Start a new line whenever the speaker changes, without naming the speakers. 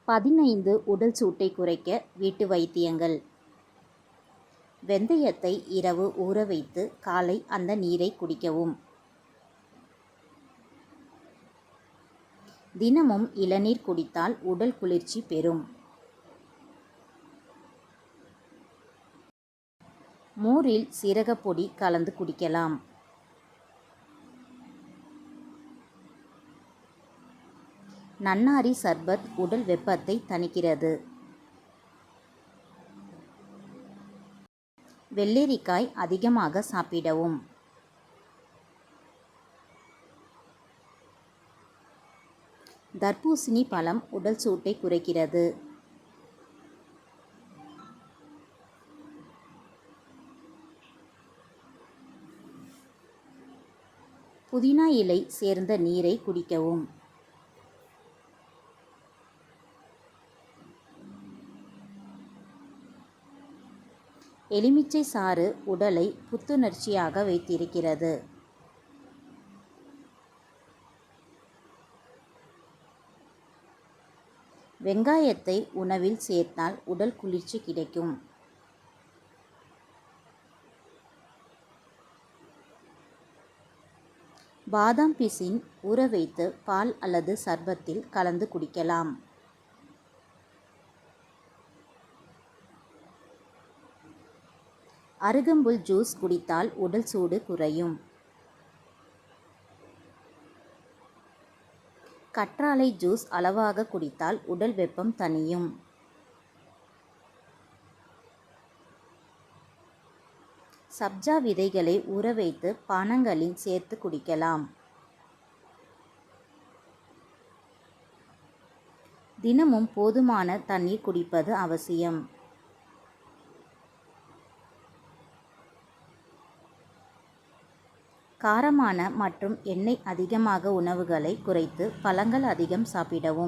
15 உடல் சூட்டை குறைக்க வீட்டு வைத்தியங்கள். வெந்தயத்தை இரவு ஊற வைத்து காலை அந்த நீரை குடிக்கவும். தினமும் இளநீர் குடித்தால் உடல் குளிர்ச்சி பெறும். மோரில் சீரகப்பொடி கலந்து குடிக்கலாம். நன்னாரி சர்பத் உடல் வெப்பத்தை தணிக்கிறது. வெள்ளரிக்காய் அதிகமாக சாப்பிடவும். தர்பூசணி பழம் உடல் சூட்டை குறைக்கிறது. புதினா இலை சேர்ந்த நீரை குடிக்கவும். எலுமிச்சை சாறு உடலை புத்துணர்ச்சியாக வைத்திருக்கிறது. வெங்காயத்தை உணவில் சேர்த்தால் உடல் குளிர்ச்சி கிடைக்கும். பாதாம் பிசின் ஊற வைத்து பால் அல்லது சர்பத்தில் கலந்து குடிக்கலாம். அருகம்புல் ஜூஸ் குடித்தால் உடல் சூடு குறையும். கற்றாழை ஜூஸ் அளவாக குடித்தால் உடல் வெப்பம் தணியும். சப்ஜா விதைகளை ஊற வைத்து பானங்களில் சேர்த்து குடிக்கலாம். தினமும் போதுமான தண்ணீர் குடிப்பது அவசியம். காரமான மற்றும் எண்ணெய் அதிகமாக உணவுகளை குறைத்து பழங்கள் அதிகம் சாப்பிடவும்.